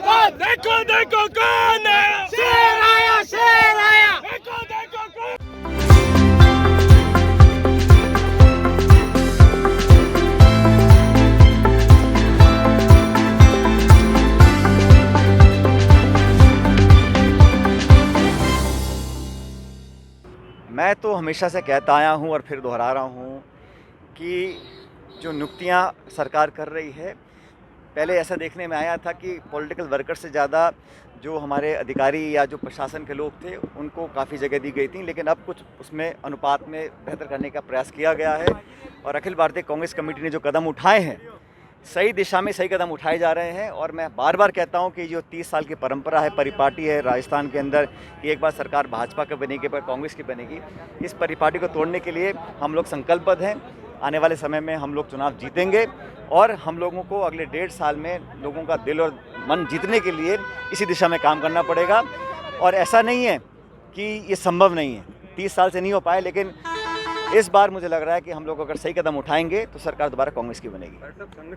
जिंदाबाद। देखो देखो कौन आया, शेर आया, शेर आया। देखो देखो कौन। मैं तो हमेशा से कहता आया हूँ और फिर दोहरा रहा हूँ कि जो नियुक्तियाँ सरकार कर रही है, पहले ऐसा देखने में आया था कि पॉलिटिकल वर्कर से ज़्यादा जो हमारे अधिकारी या जो प्रशासन के लोग थे उनको काफ़ी जगह दी गई थी, लेकिन अब कुछ उसमें अनुपात में बेहतर करने का प्रयास किया गया है। और अखिल भारतीय कांग्रेस कमेटी ने जो कदम उठाए हैं, सही दिशा में सही कदम उठाए जा रहे हैं। और मैं बार बार कहता हूं कि जो 30 साल की परंपरा है, परिपाटी है राजस्थान के अंदर कि एक बार सरकार भाजपा की बनेगी, पर कांग्रेस की बनेगी, इस परिपाटी को तोड़ने के लिए हम लोग संकल्पबद्ध हैं। आने वाले समय में हम लोग चुनाव जीतेंगे और हम लोगों को अगले 1.5 साल में लोगों का दिल और मन जीतने के लिए इसी दिशा में काम करना पड़ेगा। और ऐसा नहीं है कि ये संभव नहीं है, 30 साल से नहीं हो पाए, लेकिन इस बार मुझे लग रहा है कि हम लोग अगर सही कदम उठाएंगे तो सरकार दोबारा कांग्रेस की बनेगी।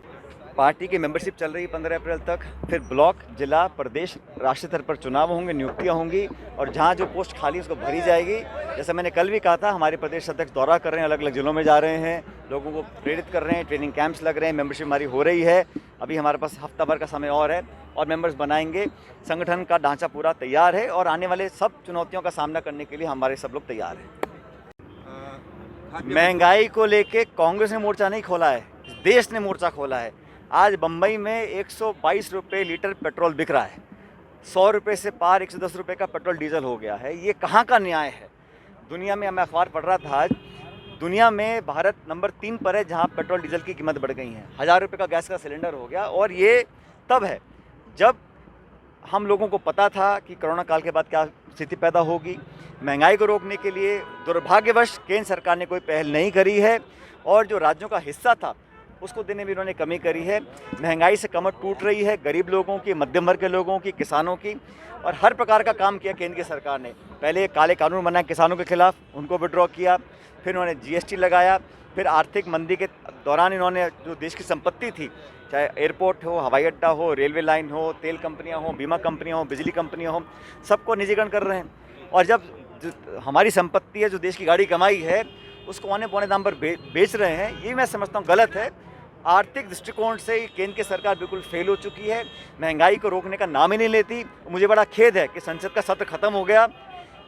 पार्टी की मेंबरशिप चल रही है 15 अप्रैल तक, फिर ब्लॉक, जिला, प्रदेश, राष्ट्रीय स्तर पर चुनाव होंगे, नियुक्तियां होंगी और जहां जो पोस्ट खाली उसको भरी जाएगी। जैसे मैंने कल भी कहा था, हमारे प्रदेश अध्यक्ष दौरा कर रहे हैं, अलग अलग जिलों में जा रहे हैं, लोगों को प्रेरित कर रहे हैं, ट्रेनिंग कैंप्स लग रहे हैं, मेंबरशिप हमारी हो रही है। अभी हमारे पास हफ्ता भर का समय और है और मेंबर्स बनाएंगे। संगठन का ढांचा पूरा तैयार है और आने वाले सब चुनौतियों का सामना करने के लिए हमारे सब लोग तैयार हैं। महंगाई को लेके कांग्रेस ने मोर्चा नहीं खोला है, देश ने मोर्चा खोला है। आज बम्बई में 122 रुपये लीटर पेट्रोल बिक रहा है, 100 रुपये से पार 110 रुपये का पेट्रोल डीजल हो गया है। ये कहाँ का न्याय है? दुनिया में, मैं अखबार पढ़ रहा था आज, दुनिया में भारत नंबर 3 पर है जहाँ पेट्रोल डीजल की कीमत बढ़ गई है। 1000 रुपये का गैस का सिलेंडर हो गया। और ये तब है जब हम लोगों को पता था कि कोरोना काल के बाद क्या स्थिति पैदा होगी। महंगाई को रोकने के लिए दुर्भाग्यवश केंद्र सरकार ने कोई पहल नहीं करी है और जो राज्यों का हिस्सा था उसको देने में इन्होंने कमी करी है। महंगाई से कमर टूट रही है, गरीब लोगों की, मध्यम वर्ग के लोगों की, किसानों की, और हर प्रकार का काम किया केंद्र की सरकार ने। पहले काले कानून बनाए किसानों के खिलाफ, उनको विड्रॉ किया, फिर उन्होंने जीएसटी लगाया, फिर आर्थिक मंदी के दौरान इन्होंने जो देश की संपत्ति थी, चाहे एयरपोर्ट हो, हवाई अड्डा हो, रेलवे लाइन हो, तेल कंपनियां हो, बीमा कंपनियां हो, बिजली कंपनियां हो, सबको निजीकरण कर रहे हैं। और जब हमारी संपत्ति है, जो देश की गाड़ी कमाई है, उसको औने पौने दाम पर बेच रहे हैं, ये मैं समझता हूँ गलत है। आर्थिक दृष्टिकोण से केंद्र की सरकार बिल्कुल फेल हो चुकी है, महंगाई को रोकने का नाम ही नहीं लेती। मुझे बड़ा खेद है कि संसद का सत्र खत्म हो गया,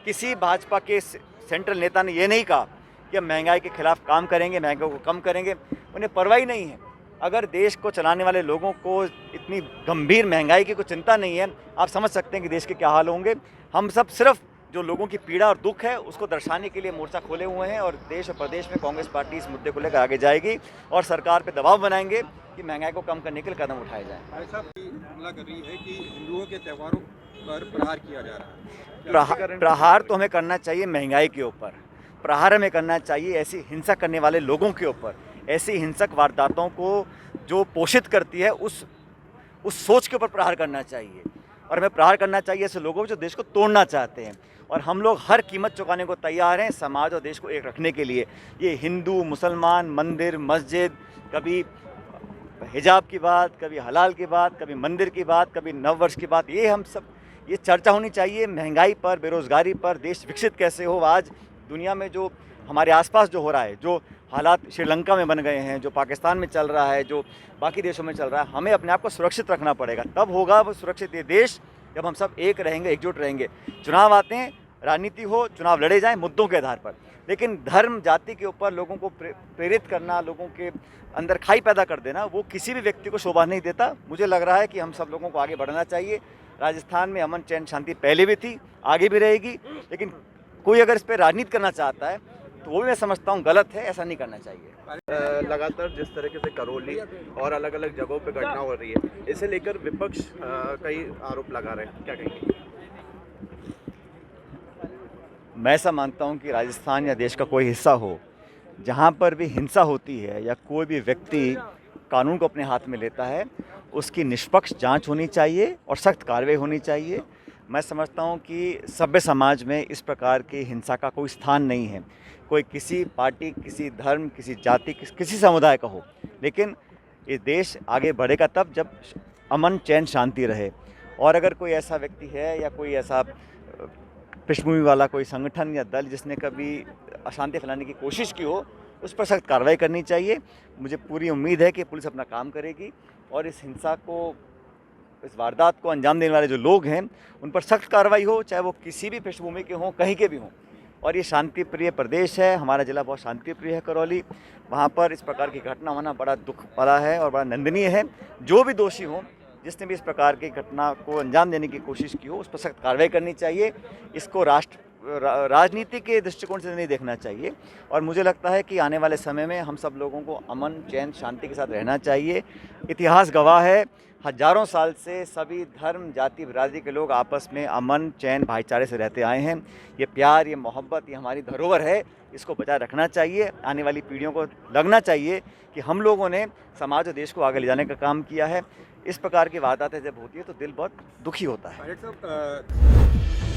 किसी भाजपा के सेंट्रल नेता ने ये नहीं कहा कि हम महंगाई के खिलाफ काम करेंगे, महंगाई को कम करेंगे। उन्हें परवाह ही नहीं है। अगर देश को चलाने वाले लोगों को इतनी गंभीर महंगाई की कोई चिंता नहीं है, आप समझ सकते हैं कि देश के क्या हाल होंगे। हम सब सिर्फ जो लोगों की पीड़ा और दुख है उसको दर्शाने के लिए मोर्चा खोले हुए हैं और देश और प्रदेश में कांग्रेस पार्टी इस मुद्दे को लेकर आगे जाएगी और सरकार पे दबाव बनाएंगे कि महंगाई को कम करने के लिए कदम उठाए जाएं। भाई साहब, हमला कर रही है कि हिंदुओं के त्योहारों पर प्रहार किया जा रहा है। प्रहार तो हमें करना चाहिए महंगाई के ऊपर, प्रहार हमें करना चाहिए ऐसी हिंसा करने वाले लोगों के ऊपर, ऐसी हिंसक वारदातों को जो पोषित करती है उस सोच के ऊपर प्रहार करना चाहिए। और हमें प्रहार करना चाहिए ऐसे लोगों को जो देश को तोड़ना चाहते हैं। और हम लोग हर कीमत चुकाने को तैयार हैं समाज और देश को एक रखने के लिए। ये हिंदू, मुसलमान, मंदिर, मस्जिद, कभी हिजाब की बात, कभी हलाल की बात, कभी मंदिर की बात, कभी नववर्ष की बात, ये हम सब, ये चर्चा होनी चाहिए महंगाई पर, बेरोज़गारी पर, देश विकसित कैसे हो। आज दुनिया में जो हमारे आसपास जो हो रहा है, जो हालात श्रीलंका में बन गए हैं, जो पाकिस्तान में चल रहा है, जो बाकी देशों में चल रहा है, हमें अपने आप को सुरक्षित रखना पड़ेगा। तब होगा वो सुरक्षित ये देश जब हम सब एक रहेंगे, एकजुट रहेंगे। चुनाव आते हैं, राजनीति हो, चुनाव लड़े जाएं मुद्दों के आधार पर, लेकिन धर्म, जाति के ऊपर लोगों को प्रेरित करना, लोगों के अंदर खाई पैदा कर देना, वो किसी भी व्यक्ति को शोभा नहीं देता। मुझे लग रहा है कि हम सब लोगों को आगे बढ़ना चाहिए। राजस्थान में अमन, चैन, शांति पहले भी थी, आगे भी रहेगी, लेकिन कोई अगर इस पर राजनीति करना चाहता है तो वो भी मैं समझता हूँ गलत है, ऐसा नहीं करना चाहिए। लगातार जिस तरीके से करौली और अलग अलग जगहों पे घटना हो रही है, इसे लेकर विपक्ष कई आरोप लगा रहे हैं, क्या कहेंगे? मैं ऐसा मानता हूँ कि राजस्थान या देश का कोई हिस्सा हो, जहाँ पर भी हिंसा होती है या कोई भी व्यक्ति कानून को अपने हाथ में लेता है, उसकी निष्पक्ष जांच होनी चाहिए और सख्त कार्रवाई होनी चाहिए। मैं समझता हूँ कि सभ्य समाज में इस प्रकार की हिंसा का कोई स्थान नहीं है। कोई किसी पार्टी, किसी धर्म, किसी जाति, किसी समुदाय का हो, लेकिन ये देश आगे बढ़ेगा तब जब अमन, चैन, शांति रहे। और अगर कोई ऐसा व्यक्ति है या कोई ऐसा पृष्ठभूमि वाला कोई संगठन या दल जिसने कभी अशांति फैलाने की कोशिश की हो, उस पर सख्त कार्रवाई करनी चाहिए। मुझे पूरी उम्मीद है कि पुलिस अपना काम करेगी और इस हिंसा को, इस वारदात को अंजाम देने वाले जो लोग हैं उन पर सख्त कार्रवाई हो, चाहे वो किसी भी पृष्ठभूमि के हों, कहीं के भी हों। और ये शांति प्रिय प्रदेश है, हमारा ज़िला बहुत शांति प्रिय है करौली। वहाँ पर इस प्रकार की घटना होना बड़ा दुख वाला है और बड़ा निंदनीय है। जो भी दोषी हों, जिसने भी इस प्रकार की घटना को अंजाम देने की कोशिश की हो, उस पर सख्त कार्रवाई करनी चाहिए। इसको राजनीति के दृष्टिकोण से नहीं देखना चाहिए। और मुझे लगता है कि आने वाले समय में हम सब लोगों को अमन, चैन, शांति के साथ रहना चाहिए। इतिहास गवाह है, हजारों साल से सभी धर्म, जाति, बिरादरी के लोग आपस में अमन, चैन, भाईचारे से रहते आए हैं। ये प्यार, ये मोहब्बत, ये हमारी धरोहर है, इसको बचाए रखना चाहिए। आने वाली पीढ़ियों को लगना चाहिए कि हम लोगों ने समाज और देश को आगे ले जाने का काम किया है। इस प्रकार की वारदातें जब होती है तो दिल बहुत दुखी होता है। पायलट साहब,